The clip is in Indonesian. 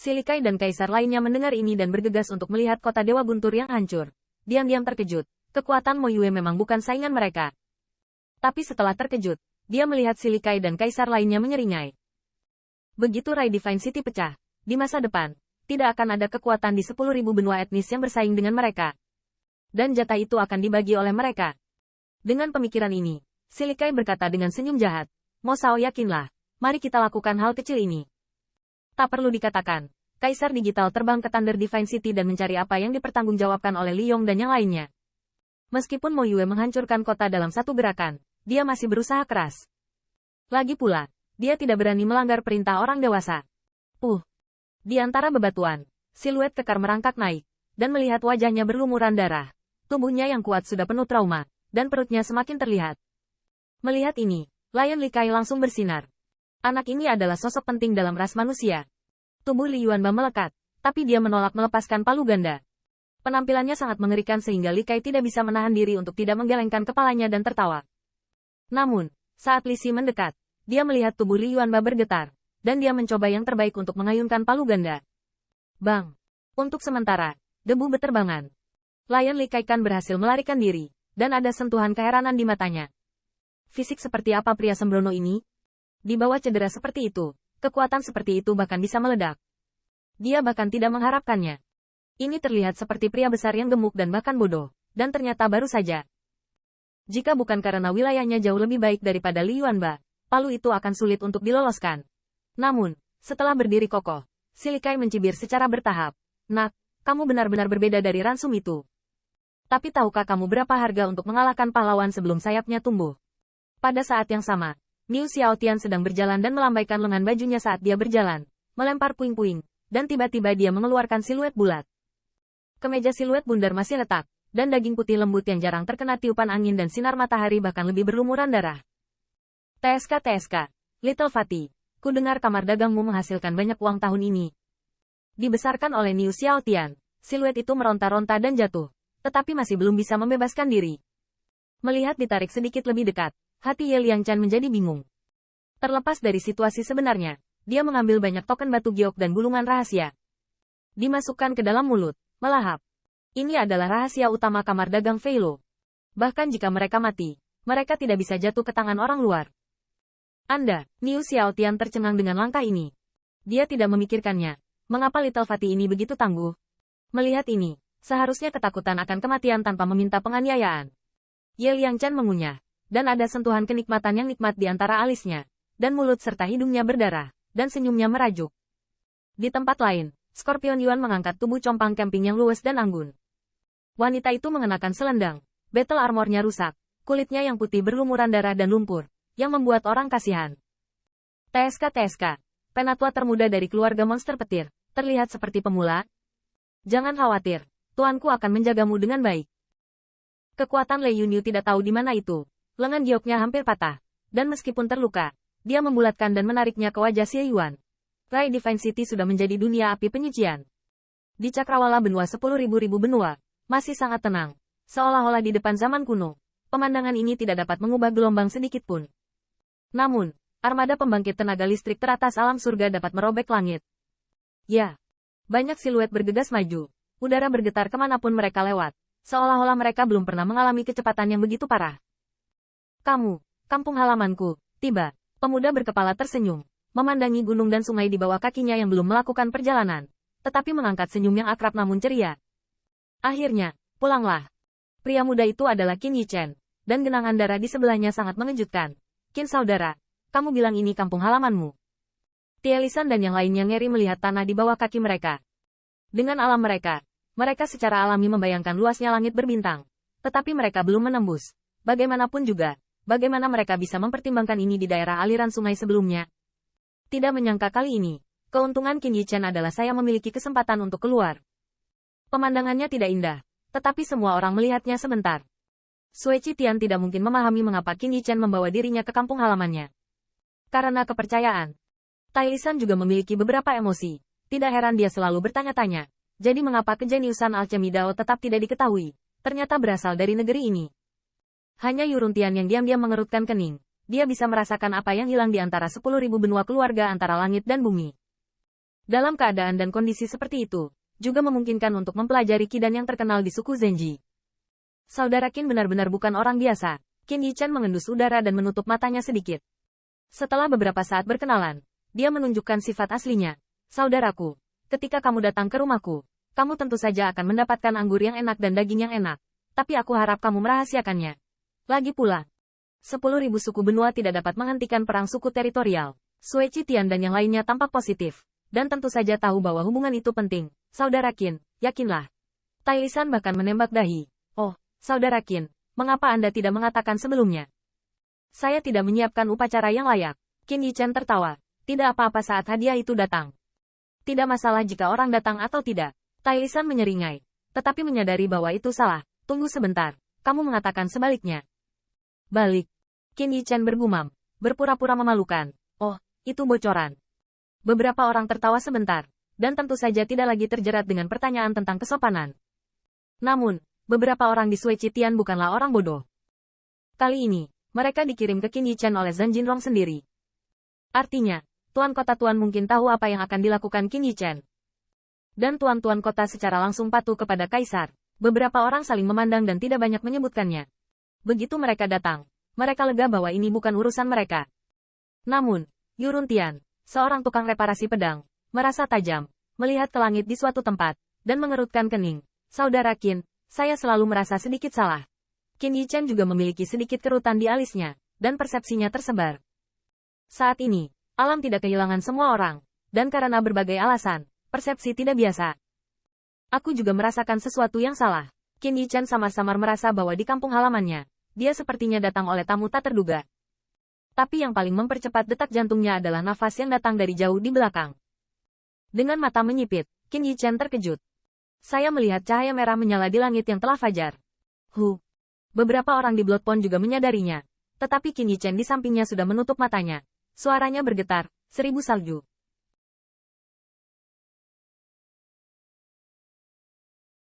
Si Li Kai dan kaisar lainnya mendengar ini dan bergegas untuk melihat kota Dewa Guntur yang hancur. Diam-diam terkejut, kekuatan Mo Yue memang bukan saingan mereka. Tapi setelah terkejut, dia melihat si Li Kai dan kaisar lainnya menyeringai. Begitu Rai Divine City pecah, di masa depan, tidak akan ada kekuatan di 10.000 benua etnis yang bersaing dengan mereka. Dan jatah itu akan dibagi oleh mereka. Dengan pemikiran ini, si Li Kai berkata dengan senyum jahat, Mo Sao yakinlah, mari kita lakukan hal kecil ini. Tak perlu dikatakan, Kaisar Digital terbang ke Thunder Divine City dan mencari apa yang dipertanggungjawabkan oleh Li Yong dan yang lainnya. Meskipun Mo Yue menghancurkan kota dalam satu gerakan, dia masih berusaha keras. Lagi pula, dia tidak berani melanggar perintah orang dewasa. Di antara bebatuan, siluet kekar merangkak naik, dan melihat wajahnya berlumuran darah. Tubuhnya yang kuat sudah penuh trauma, dan perutnya semakin terlihat. Melihat ini, Lion Li Kai langsung bersinar. Anak ini adalah sosok penting dalam ras manusia. Tubuh Li Yuanba melekat, tapi dia menolak melepaskan palu ganda. Penampilannya sangat mengerikan sehingga Li Kai tidak bisa menahan diri untuk tidak menggelengkan kepalanya dan tertawa. Namun, saat Li Si mendekat, dia melihat tubuh Li Yuanba bergetar, dan dia mencoba yang terbaik untuk mengayunkan palu ganda. Bang! Untuk sementara, debu beterbangan. Lion Li Kai kan berhasil melarikan diri, dan ada sentuhan keheranan di matanya. Fisik seperti apa pria sembrono ini? Di bawah cedera seperti itu, kekuatan seperti itu bahkan bisa meledak. Dia bahkan tidak mengharapkannya. Ini terlihat seperti pria besar yang gemuk dan bahkan bodoh, dan ternyata baru saja. Jika bukan karena wilayahnya jauh lebih baik daripada Li Yuanba, palu itu akan sulit untuk diloloskan. Namun, setelah berdiri kokoh, si Li Kai mencibir secara bertahap. Nak, kamu benar-benar berbeda dari ransum itu. Tapi tahukah kamu berapa harga untuk mengalahkan pahlawan sebelum sayapnya tumbuh? Pada saat yang sama, Niu Xiaotian sedang berjalan dan melambaikan lengan bajunya saat dia berjalan, melempar puing-puing, dan tiba-tiba dia mengeluarkan siluet bulat. Kemeja siluet bundar masih retak, dan daging putih lembut yang jarang terkena tiupan angin dan sinar matahari bahkan lebih berlumuran darah. TSK, Little Fatty, ku dengar kamar dagangmu menghasilkan banyak uang tahun ini. Dibesarkan oleh Niu Xiaotian, siluet itu meronta-ronta dan jatuh, tetapi masih belum bisa membebaskan diri. Melihat ditarik sedikit lebih dekat, hati Ye Liangchan menjadi bingung. Terlepas dari situasi sebenarnya, dia mengambil banyak token batu giok dan gulungan rahasia. Dimasukkan ke dalam mulut, melahap. Ini adalah rahasia utama kamar dagang Feilo. Bahkan jika mereka mati, mereka tidak bisa jatuh ke tangan orang luar. Anda, Niu Xiaotian tercengang dengan langkah ini. Dia tidak memikirkannya. Mengapa Little Fatty ini begitu tangguh? Melihat ini, seharusnya ketakutan akan kematian tanpa meminta penganiayaan. Ye Liangchan mengunyah, dan ada sentuhan kenikmatan yang nikmat di antara alisnya, dan mulut serta hidungnya berdarah, dan senyumnya merajuk. Di tempat lain, Scorpion Yuan mengangkat tubuh compang camping yang luwes dan anggun. Wanita itu mengenakan selendang, battle armornya rusak, kulitnya yang putih berlumuran darah dan lumpur, yang membuat orang kasihan. TSK, penatua termuda dari keluarga monster petir, terlihat seperti pemula. Jangan khawatir, tuanku akan menjagamu dengan baik. Kekuatan Lei Yunyu tidak tahu di mana itu. Lengan gioknya hampir patah, dan meskipun terluka, dia membulatkan dan menariknya ke wajah Xie Yuan. Rai Divine City sudah menjadi dunia api penyucian. Di cakrawala benua 10.000 benua, masih sangat tenang, seolah-olah di depan zaman kuno. Pemandangan ini tidak dapat mengubah gelombang sedikit pun. Namun, armada pembangkit tenaga listrik teratas alam surga dapat merobek langit. Ya, banyak siluet bergegas maju, udara bergetar kemanapun mereka lewat, seolah-olah mereka belum pernah mengalami kecepatan yang begitu parah. Kamu, kampung halamanku, tiba. Pemuda berkepala tersenyum, memandangi gunung dan sungai di bawah kakinya yang belum melakukan perjalanan, tetapi mengangkat senyum yang akrab namun ceria. Akhirnya, pulanglah. Pria muda itu adalah Qin Yichen, dan genangan darah di sebelahnya sangat mengejutkan. Qin saudara, kamu bilang ini kampung halamanmu. Tielisan dan yang lainnya ngeri melihat tanah di bawah kaki mereka. Dengan alam mereka secara alami membayangkan luasnya langit berbintang. Tetapi mereka belum menembus. Bagaimanapun juga, bagaimana mereka bisa mempertimbangkan ini di daerah aliran sungai sebelumnya? Tidak menyangka kali ini, keuntungan Qin Yichen adalah saya memiliki kesempatan untuk keluar. Pemandangannya tidak indah, tetapi semua orang melihatnya sebentar. Sui Qitian tidak mungkin memahami mengapa Qin Yichen membawa dirinya ke kampung halamannya. Karena kepercayaan. Tai Lisan juga memiliki beberapa emosi. Tidak heran dia selalu bertanya-tanya. Jadi mengapa kejeniusan alchemy Dao tetap tidak diketahui? Ternyata berasal dari negeri ini. Hanya Yuruntian yang diam-diam mengerutkan kening. Dia bisa merasakan apa yang hilang di antara 10.000 benua keluarga antara langit dan bumi. Dalam keadaan dan kondisi seperti itu, juga memungkinkan untuk mempelajari Kidan yang terkenal di suku Zenji. Saudara Qin benar-benar bukan orang biasa. Qin Yichan mengendus udara dan menutup matanya sedikit. Setelah beberapa saat berkenalan, dia menunjukkan sifat aslinya. Saudaraku, ketika kamu datang ke rumahku, kamu tentu saja akan mendapatkan anggur yang enak dan daging yang enak. Tapi aku harap kamu merahasiakannya. Lagi pula, 10.000 suku benua tidak dapat menghentikan perang suku teritorial. Sui Qitian dan yang lainnya tampak positif. Dan tentu saja tahu bahwa hubungan itu penting. Saudara Qin, yakinlah. Tai Lisan bahkan menembak dahi. Oh, Saudara Qin, mengapa Anda tidak mengatakan sebelumnya? Saya tidak menyiapkan upacara yang layak. Qin Yichan tertawa. Tidak apa-apa saat hadiah itu datang. Tidak masalah jika orang datang atau tidak. Tai Lisan menyeringai. Tetapi menyadari bahwa itu salah. Tunggu sebentar. Kamu mengatakan sebaliknya. Balik. Qin Yichan bergumam. Berpura-pura memalukan. Oh, itu bocoran. Beberapa orang tertawa sebentar, dan tentu saja tidak lagi terjerat dengan pertanyaan tentang kesopanan. Namun, beberapa orang di Sui Qitian bukanlah orang bodoh. Kali ini, mereka dikirim ke Qin Yichan oleh Zhang Jinrong sendiri. Artinya, Tuan Kota Tuan mungkin tahu apa yang akan dilakukan Qin Yichan. Dan Tuan-Tuan Kota secara langsung patuh kepada Kaisar. Beberapa orang saling memandang dan tidak banyak menyebutkannya. Begitu mereka datang, mereka lega bahwa ini bukan urusan mereka. Namun, Yurun Tian, seorang tukang reparasi pedang, merasa tajam, melihat ke langit di suatu tempat, dan mengerutkan kening. Saudara Qin, saya selalu merasa sedikit salah. Qin Yichan juga memiliki sedikit kerutan di alisnya, dan persepsinya tersebar. Saat ini, alam tidak kehilangan semua orang, dan karena berbagai alasan, persepsi tidak biasa. Aku juga merasakan sesuatu yang salah. Qin Yichan samar-samar merasa bahwa di kampung halamannya, dia sepertinya datang oleh tamu tak terduga. Tapi yang paling mempercepat detak jantungnya adalah nafas yang datang dari jauh di belakang. Dengan mata menyipit, Qin Yichan terkejut. Saya melihat cahaya merah menyala di langit yang telah fajar. Beberapa orang di Blood Pond juga menyadarinya. Tetapi Qin Yichan di sampingnya sudah menutup matanya. Suaranya bergetar, 1000 salju.